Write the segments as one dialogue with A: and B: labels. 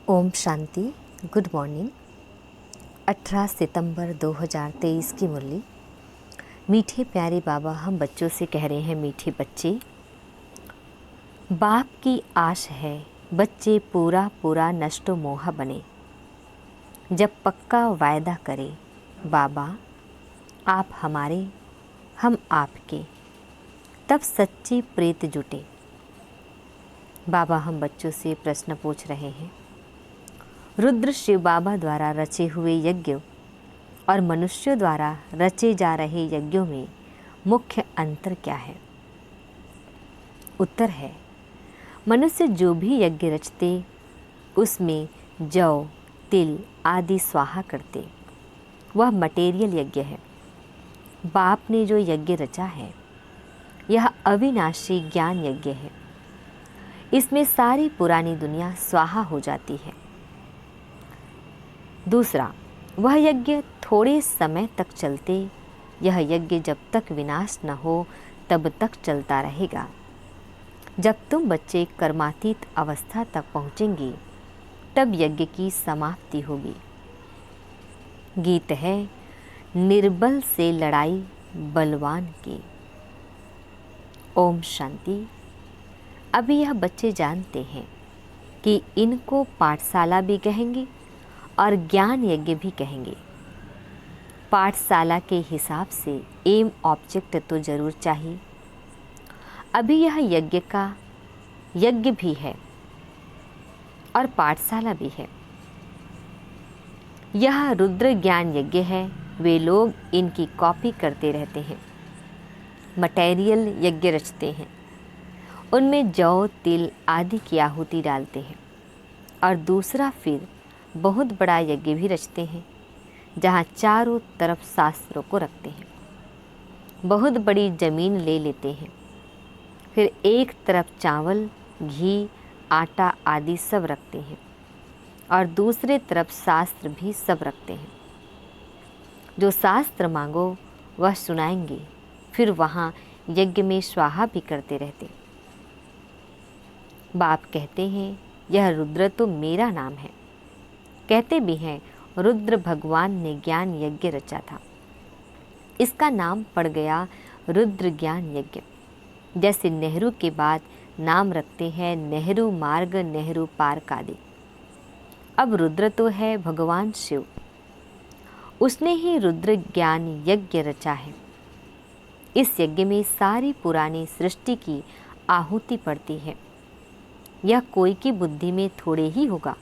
A: Om Shanti. Good morning. 18 सितंबर 2023 की मुरली। मीठे प्यारे बाबा हम बच्चों से कह रहे हैं, मीठे बच्चे, बाप की आश है बच्चे पूरा पूरा नष्टो मोहा बने। जब पक्का वायदा करे बाबा आप हमारे हम आपके, तब सच्ची प्रीत जुटे। बाबा हम बच्चों से प्रश्न पूछ रहे हैं, रुद्र शिव बाबा द्वारा रचे हुए यज्ञ और मनुष्यों द्वारा रचे जा रहे यज्ञों में मुख्य अंतर क्या है? उत्तर है, मनुष्य जो भी यज्ञ रचते उसमें जौ तिल आदि स्वाहा करते, वह मटेरियल यज्ञ है। बाप ने जो यज्ञ रचा है यह अविनाशी ज्ञान यज्ञ है। इसमें सारी पुरानी दुनिया स्वाहा हो जाती है। दूसरा, वह यज्ञ थोड़े समय तक चलते, यह यज्ञ जब तक विनाश न हो तब तक चलता रहेगा। जब तुम बच्चे कर्मातीत अवस्था तक पहुँचेंगे तब यज्ञ की समाप्ति होगी। गीत है, निर्बल से लड़ाई बलवान की। ओम शांति। अभी यह बच्चे जानते हैं कि इनको पाठशाला भी कहेंगे और ज्ञान यज्ञ भी कहेंगे। पाठशाला के हिसाब से एम ऑब्जेक्ट तो जरूर चाहिए। अभी यह यज्ञ का यज्ञ भी है और पाठशाला भी है। यह रुद्र ज्ञान यज्ञ है। वे लोग इनकी कॉपी करते रहते हैं, मटेरियल यज्ञ रचते हैं, उनमें जौ तिल आदि की आहुति डालते हैं और दूसरा फिर बहुत बड़ा यज्ञ भी रचते हैं जहाँ चारों तरफ शास्त्रों को रखते हैं। बहुत बड़ी जमीन ले लेते हैं, फिर एक तरफ चावल घी आटा आदि सब रखते हैं और दूसरे तरफ शास्त्र भी सब रखते हैं। जो शास्त्र मांगो वह सुनाएंगे, फिर वहाँ यज्ञ में स्वाहा भी करते रहते। बाप कहते हैं, यह रुद्र तो मेरा नाम है। कहते भी हैं, रुद्र भगवान ने ज्ञान यज्ञ रचा था, इसका नाम पड़ गया रुद्र ज्ञान यज्ञ। जैसे नेहरू के बाद नाम रखते हैं नेहरू मार्ग, नेहरू पार्क आदि। अब रुद्र तो है भगवान शिव, उसने ही रुद्र ज्ञान यज्ञ रचा है। इस यज्ञ में सारी पुरानी सृष्टि की आहुति पड़ती है। यह कोई की बुद्धि में थोड़े ही होगा।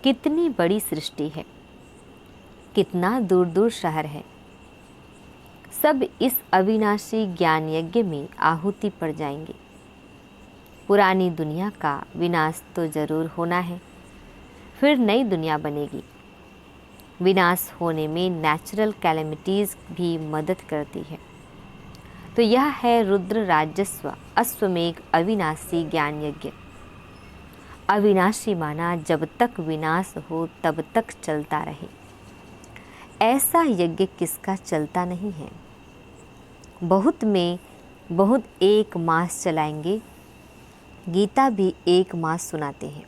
A: कितनी बड़ी सृष्टि है, कितना दूर दूर शहर है, सब इस अविनाशी ज्ञान यज्ञ में आहुति पड़ जाएंगे। पुरानी दुनिया का विनाश तो जरूर होना है, फिर नई दुनिया बनेगी। विनाश होने में नेचुरल कैलेमिटीज़ भी मदद करती है। तो यह है रुद्र राजस्व अश्वमेघ अविनाशी ज्ञान यज्ञ। अविनाशी माना जब तक विनाश हो तब तक चलता रहे। ऐसा यज्ञ किसका चलता नहीं है? बहुत में बहुत एक मास चलाएंगे। गीता भी एक मास सुनाते हैं।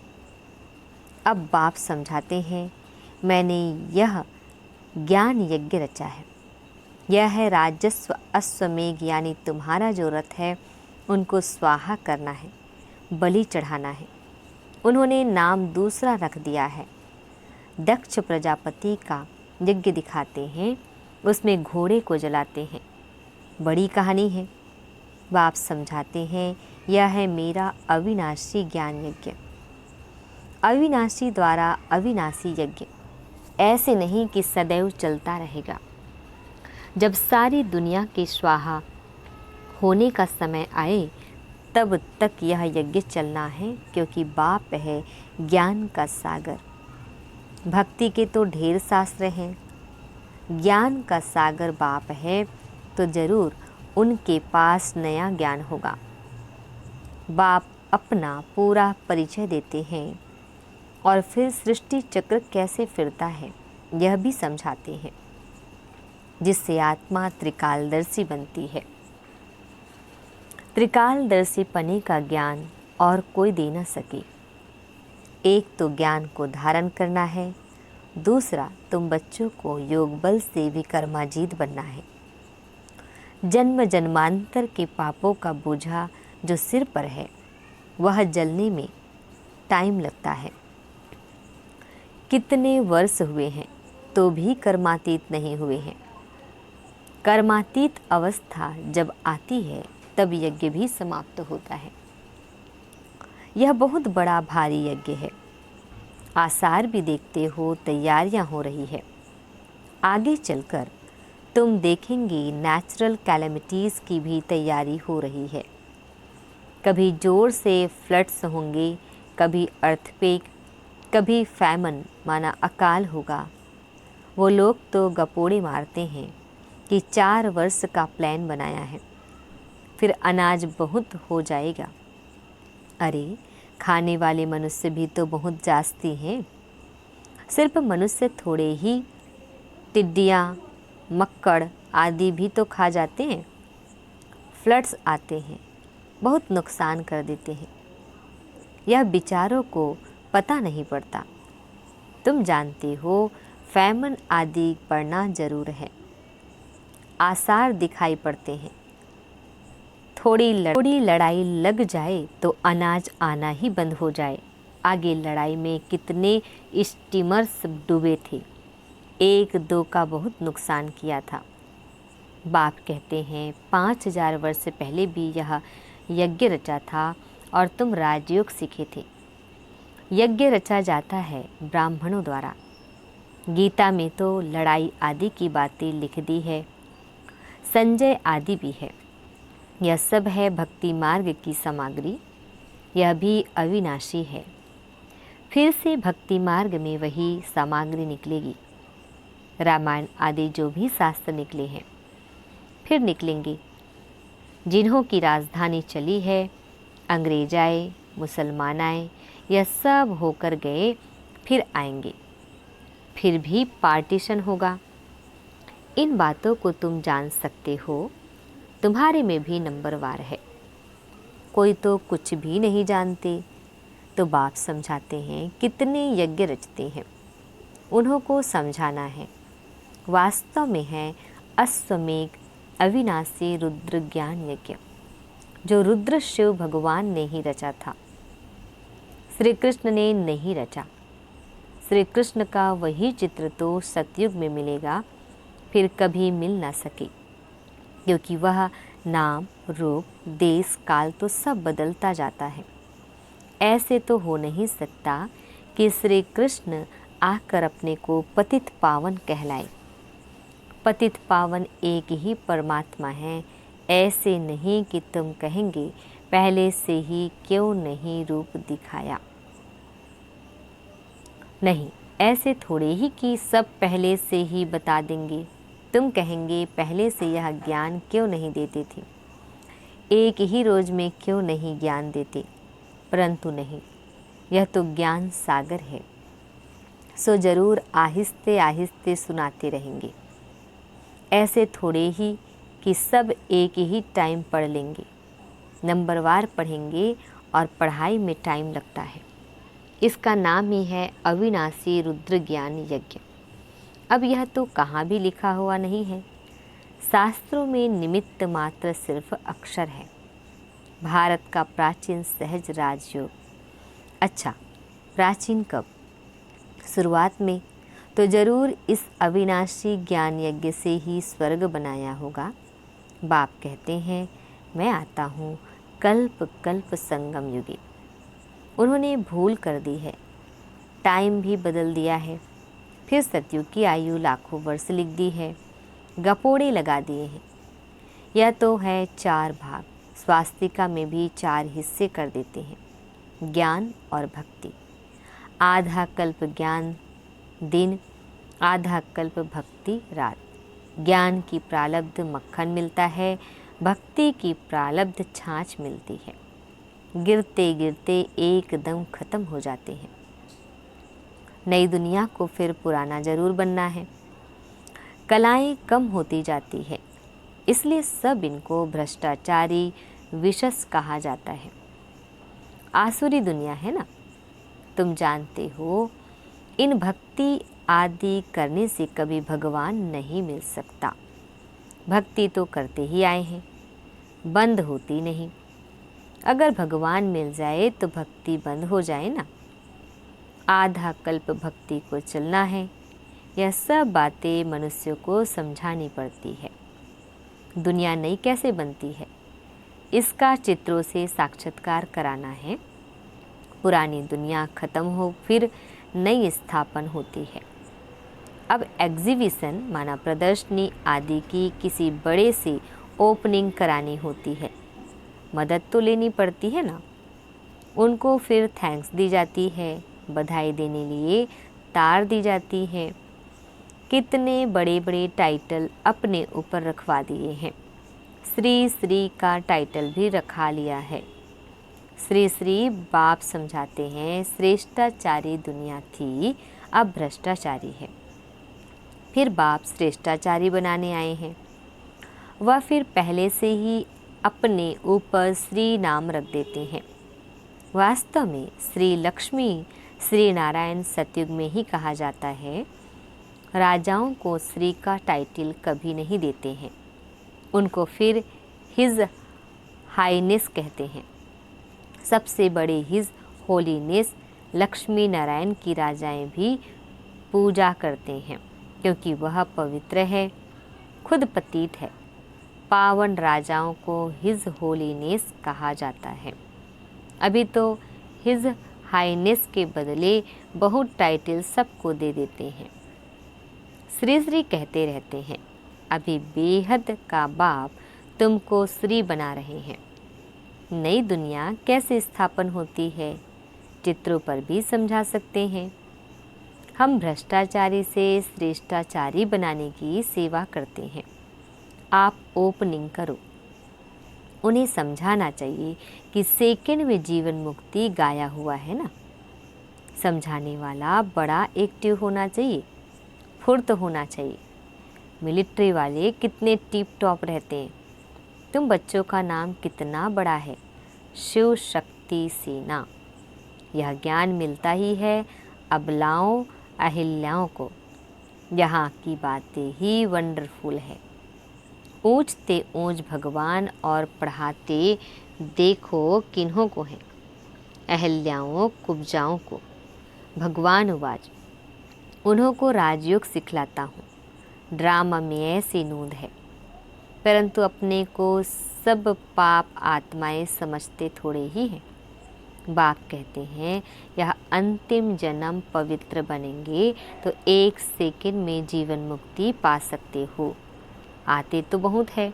A: अब बाप समझाते हैं, मैंने यह ज्ञान यज्ञ रचा है। यह है राजस्व अश्वमेघ, यानी तुम्हारा जो रथ है उनको स्वाहा करना है, बलि चढ़ाना है। उन्होंने नाम दूसरा रख दिया है। दक्ष प्रजापति का यज्ञ दिखाते हैं, उसमें घोड़े को जलाते हैं। बड़ी कहानी है। बाप समझाते हैं, यह है मेरा अविनाशी ज्ञान यज्ञ। अविनाशी द्वारा अविनाशी यज्ञ ऐसे नहीं कि सदैव चलता रहेगा। जब सारी दुनिया के स्वाहा होने का समय आए तब तक यह यज्ञ चलना है, क्योंकि बाप है ज्ञान का सागर। भक्ति के तो ढेर शास्त्र हैं, ज्ञान का सागर बाप है तो जरूर उनके पास नया ज्ञान होगा। बाप अपना पूरा परिचय देते हैं और फिर सृष्टि चक्र कैसे फिरता है यह भी समझाते हैं, जिससे आत्मा त्रिकालदर्शी बनती है। त्रिकालदर्शी पने का ज्ञान और कोई दे न सके। एक तो ज्ञान को धारण करना है, दूसरा तुम बच्चों को योग बल से विकर्माजीत बनना है। जन्म जन्मांतर के पापों का बोझा जो सिर पर है वह जलने में टाइम लगता है। कितने वर्ष हुए हैं तो भी कर्मातीत नहीं हुए हैं। कर्मातीत अवस्था जब आती है तब यज्ञ भी समाप्त होता है। यह बहुत बड़ा भारी यज्ञ है। आसार भी देखते हो तैयारियां हो रही है। आगे चलकर तुम देखेंगे नेचुरल कैलेमिटीज़ की भी तैयारी हो रही है। कभी जोर से फ्लड्स होंगे, कभी अर्थक्वेक, कभी फैमन माना अकाल होगा। वो लोग तो गपोड़े मारते हैं कि 4 वर्ष का प्लान बनाया है, फिर अनाज बहुत हो जाएगा। अरे खाने वाले मनुष्य भी तो बहुत जास्ती हैं। सिर्फ मनुष्य थोड़े ही, टिड्डियाँ, मक्कड़ आदि भी तो खा जाते हैं। फ्लड्स आते हैं, बहुत नुकसान कर देते हैं। यह बेचारों को पता नहीं पड़ता। तुम जानते हो फैमन आदि पड़ना जरूर है। आसार दिखाई पड़ते हैं। थोड़ी लड़ाई लग जाए तो अनाज आना ही बंद हो जाए। आगे लड़ाई में कितने स्टीमर्स डूबे थे, 1-2 का बहुत नुकसान किया था। बाप कहते हैं 5000 वर्ष पहले भी यह यज्ञ रचा था और तुम राजयोग सीखे थे। यज्ञ रचा जाता है ब्राह्मणों द्वारा। गीता में तो लड़ाई आदि की बातें लिख दी है, संजय आदि भी है। यह सब है भक्ति मार्ग की सामग्री। यह भी अविनाशी है। फिर से भक्ति मार्ग में वही सामग्री निकलेगी। रामायण आदि जो भी शास्त्र निकले हैं फिर निकलेंगे। जिन्हों की राजधानी चली है, अंग्रेज आए, मुसलमान आए, यह सब होकर गए, फिर आएंगे। फिर भी पार्टीशन होगा। इन बातों को तुम जान सकते हो। तुम्हारे में भी नंबरवार है। कोई तो कुछ भी नहीं जानते तो बाप समझाते हैं कितने यज्ञ रचते हैं। उन्हों को समझाना है। वास्तव में है अश्वमेघ अविनाशी रुद्र ज्ञान यज्ञ, जो रुद्र शिव भगवान ने ही रचा था। श्री कृष्ण ने नहीं रचा। श्री कृष्ण का वही चित्र तो सतयुग में मिलेगा, फिर कभी मिल ना सके, क्योंकि वह नाम, रूप, देश, काल तो सब बदलता जाता है। ऐसे तो हो नहीं सकता कि श्री कृष्ण आकर अपने को पतित पावन कहलाए। पतित पावन एक ही परमात्मा है। ऐसे नहीं कि तुम कहेंगे पहले से ही क्यों नहीं रूप दिखाया। नहीं, ऐसे थोड़े ही कि सब पहले से ही बता देंगे। तुम कहेंगे पहले से यह ज्ञान क्यों नहीं देते थे, एक ही रोज में क्यों नहीं ज्ञान देते। परंतु नहीं, यह तो ज्ञान सागर है, सो जरूर आहिस्ते आहिस्ते सुनाते रहेंगे। ऐसे थोड़े ही कि सब एक ही टाइम पढ़ लेंगे। नंबरवार पढ़ेंगे और पढ़ाई में टाइम लगता है। इसका नाम ही है अविनाशी रुद्र ज्ञान यज्ञ। अब यह तो कहाँ भी लिखा हुआ नहीं है। शास्त्रों में निमित्त मात्र सिर्फ अक्षर है। भारत का प्राचीन सहज राजयोग। अच्छा, प्राचीन कब? शुरुआत में तो जरूर इस अविनाशी ज्ञान यज्ञ से ही स्वर्ग बनाया होगा। बाप कहते हैं मैं आता हूँ कल्प कल्प संगम युगे। उन्होंने भूल कर दी है, टाइम भी बदल दिया है। फिर सतयुग की आयु लाखों वर्ष लिख दी है, गपोड़े लगा दिए हैं। यह तो है 4 भाग। स्वास्तिका में भी 4 हिस्से कर देते हैं, ज्ञान और भक्ति। आधा कल्प ज्ञान दिन, आधा कल्प भक्ति रात। ज्ञान की प्रालब्ध मक्खन मिलता है, भक्ति की प्रालब्ध छाछ मिलती है। गिरते गिरते एकदम खत्म हो जाते हैं। नई दुनिया को फिर पुराना जरूर बनना है। कलाएं कम होती जाती है, इसलिए सब इनको भ्रष्टाचारी विशस कहा जाता है। आसुरी दुनिया है ना, तुम जानते हो, इन भक्ति आदि करने से कभी भगवान नहीं मिल सकता। भक्ति तो करते ही आए हैं, बंद होती नहीं। अगर भगवान मिल जाए तो भक्ति बंद हो जाए ना। आधा कल्प भक्ति को चलना है। यह सब बातें मनुष्य को समझानी पड़ती है। दुनिया नई कैसे बनती है, इसका चित्रों से साक्षात्कार कराना है। पुरानी दुनिया खत्म हो, फिर नई स्थापन होती है। अब एग्जीबिशन माना प्रदर्शनी आदि की किसी बड़े से ओपनिंग करानी होती है, मदद तो लेनी पड़ती है ना। उनको फिर थैंक्स दी जाती है, बधाई देने लिए तार दी जाती है। कितने बड़े बड़े टाइटल अपने ऊपर रखवा दिए हैं। श्री श्री का टाइटल भी रखा लिया है। श्री श्री बाप समझाते हैं, श्रेष्ठाचारी दुनिया थी, अब भ्रष्टाचारी है। फिर बाप श्रेष्ठाचारी बनाने आए हैं। वह फिर पहले से ही अपने ऊपर श्री नाम रख देते हैं। वास्तव में श्री लक्ष्मी श्री नारायण सतयुग में ही कहा जाता है। राजाओं को श्री का टाइटल कभी नहीं देते हैं, उनको फिर हिज हाईनेस कहते हैं। सबसे बड़े हिज होलीनेस लक्ष्मी नारायण की राजाएं भी पूजा करते हैं, क्योंकि वह पवित्र है, खुद पतित है। पावन राजाओं को हिज होलीनेस कहा जाता है। अभी तो हिज हाईनेस के बदले बहुत टाइटल सबको दे देते हैं। श्री श्री कहते रहते हैं। अभी बेहद का बाप तुमको श्री बना रहे हैं। नई दुनिया कैसे स्थापन होती है, चित्रों पर भी समझा सकते हैं। हम भ्रष्टाचारी से श्रेष्ठाचारी बनाने की सेवा करते हैं। आप ओपनिंग करो। उन्हें समझाना चाहिए कि सेकंड में जीवन मुक्ति गाया हुआ है ना। समझाने वाला बड़ा एक्टिव होना चाहिए, फुर्त होना चाहिए। मिलिट्री वाले कितने टिप टॉप रहते हैं। तुम बच्चों का नाम कितना बड़ा है, शिव शक्ति सेना। यह ज्ञान मिलता ही है अबलाओं अहिल्याओं को। यहाँ की बातें ही वंडरफुल है। ऊंचते ऊंच भगवान और पढ़ाते देखो किन्हों को है, अहिल्याओं कुब्जाओं को। भगवान उवाच, उन्हों को राजयोग सिखलाता हूँ। ड्रामा में ऐसी नूंद है, परंतु अपने को सब पाप आत्माएं समझते थोड़े ही हैं। बाप कहते हैं, यह अंतिम जन्म पवित्र बनेंगे तो 1 सेकंड में जीवन मुक्ति पा सकते हो। आते तो बहुत है।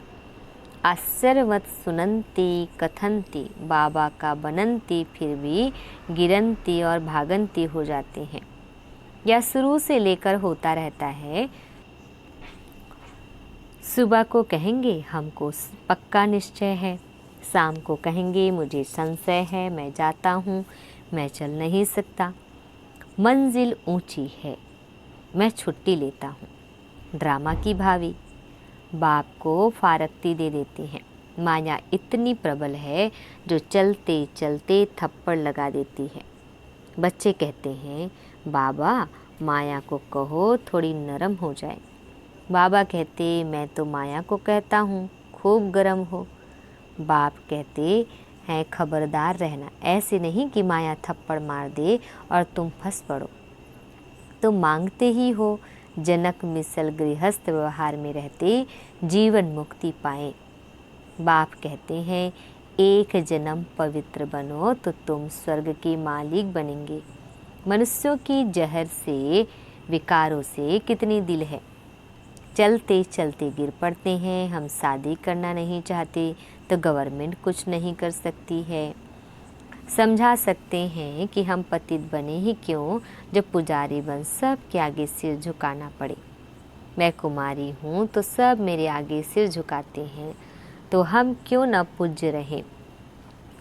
A: आश्चर्यवत सुनंती कथनती, बाबा का बनंती, फिर भी गिरंती और भागंती हो जाते हैं। यह शुरू से लेकर होता रहता है। सुबह को कहेंगे हमको पक्का निश्चय है, शाम को कहेंगे मुझे संशय है, मैं जाता हूँ, मैं चल नहीं सकता, मंजिल ऊंची है, मैं छुट्टी लेता हूँ। ड्रामा की भावी बाप को फारक्ती दे देती हैं। माया इतनी प्रबल है जो चलते चलते थप्पड़ लगा देती है। बच्चे कहते हैं, बाबा माया को कहो थोड़ी नरम हो जाए। बाबा कहते, मैं तो माया को कहता हूँ खूब गरम हो। बाप कहते हैं, खबरदार रहना, ऐसे नहीं कि माया थप्पड़ मार दे और तुम फंस पड़ो। तुम मांगते ही हो, जनक मिसल गृहस्थ व्यवहार में रहते जीवन मुक्ति पाए। बाप कहते हैं, एक जन्म पवित्र बनो तो तुम स्वर्ग के मालिक बनेंगे। मनुष्यों की जहर से, विकारों से कितनी दिल है। चलते चलते गिर पड़ते हैं। हम शादी करना नहीं चाहते तो गवर्नमेंट कुछ नहीं कर सकती है। समझा सकते हैं कि हम पतित बने ही क्यों, जब पुजारी बन सब के आगे सिर झुकाना पड़े। मैं कुमारी हूँ तो सब मेरे आगे सिर झुकाते हैं, तो हम क्यों न पूज्य रहें।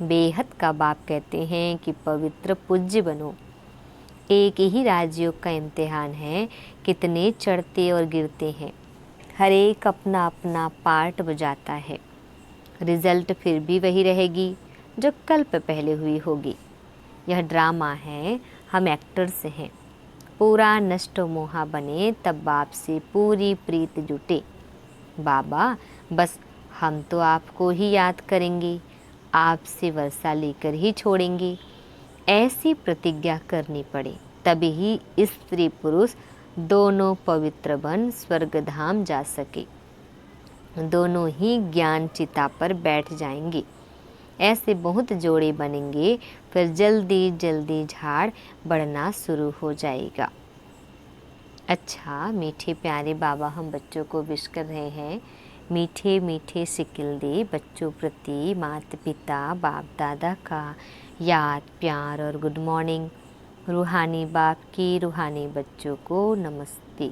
A: बेहद का बाप कहते हैं कि पवित्र पूज्य बनो। एक ही राजयोग का इम्तिहान है, कितने चढ़ते और गिरते हैं। हर एक अपना अपना पार्ट बजाता है। रिजल्ट फिर भी वही रहेगी जो कल्प पहले हुई होगी। यह ड्रामा है, हम एक्टर से हैं। पूरा नष्ट मोहा बने तब बाप से पूरी प्रीत जुटे। बाबा बस हम तो आपको ही याद करेंगे, आपसे वर्षा लेकर ही छोड़ेंगे, ऐसी प्रतिज्ञा करनी पड़े, तभी ही स्त्री पुरुष दोनों पवित्र बन स्वर्गधाम जा सके। दोनों ही ज्ञान चिता पर बैठ जाएंगे। ऐसे बहुत जोड़े बनेंगे, फिर जल्दी जल्दी झाड़ बढ़ना शुरू हो जाएगा। अच्छा मीठे प्यारे बाबा हम बच्चों को विश कर रहे हैं। मीठे मीठे सिकिल दे बच्चों प्रति माता पिता बाप दादा का याद प्यार और गुड मॉर्निंग। रूहानी बाप की रूहानी बच्चों को नमस्ते।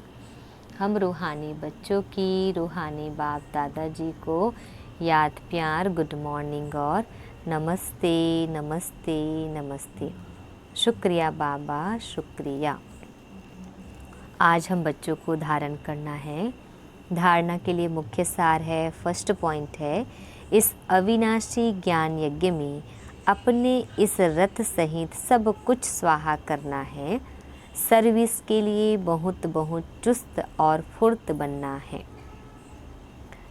A: हम रूहानी बच्चों की रूहानी बाप दादाजी को याद प्यार गुड मॉर्निंग और नमस्ते नमस्ते नमस्ते। शुक्रिया बाबा शुक्रिया। आज हम बच्चों को धारण करना है। धारणा के लिए मुख्य सार है, फर्स्ट पॉइंट है, इस अविनाशी ज्ञान यज्ञ में अपने इस रथ सहित सब कुछ स्वाहा करना है। सर्विस के लिए बहुत बहुत चुस्त और फुर्त बनना है।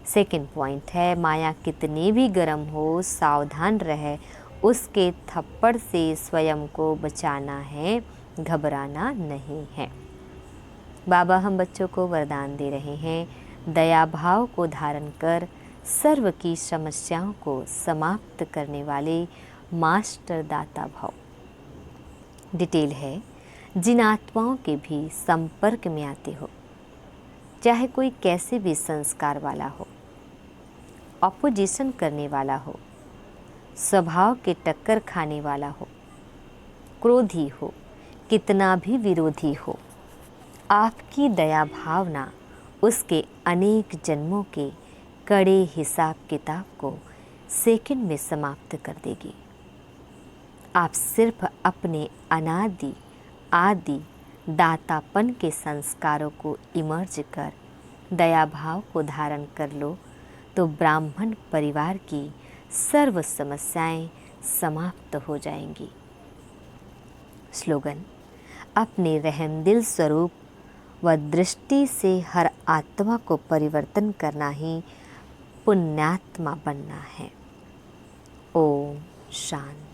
A: सेकंड पॉइंट है, माया कितनी भी गर्म हो सावधान रहे, उसके थप्पड़ से स्वयं को बचाना है, घबराना नहीं है। बाबा हम बच्चों को वरदान दे रहे हैं, दया भाव को धारण कर सर्व की समस्याओं को समाप्त करने वाले मास्टर दाता भाव। डिटेल है, जिन आत्माओं के भी संपर्क में आते हो, चाहे कोई कैसे भी संस्कार वाला हो, ऑपोजिशन करने वाला हो, स्वभाव के टक्कर खाने वाला हो, क्रोधी हो, कितना भी विरोधी हो, आपकी दया भावना उसके अनेक जन्मों के कड़े हिसाब किताब को सेकंड में समाप्त कर देगी। आप सिर्फ अपने अनादि आदि दातापन के संस्कारों को इमर्ज कर दया भाव को धारण कर लो तो ब्राह्मण परिवार की सर्व समस्याएं समाप्त हो जाएंगी। स्लोगन, अपने रहमदिल स्वरूप व दृष्टि से हर आत्मा को परिवर्तन करना ही पुण्यात्मा बनना है। ओम शांति।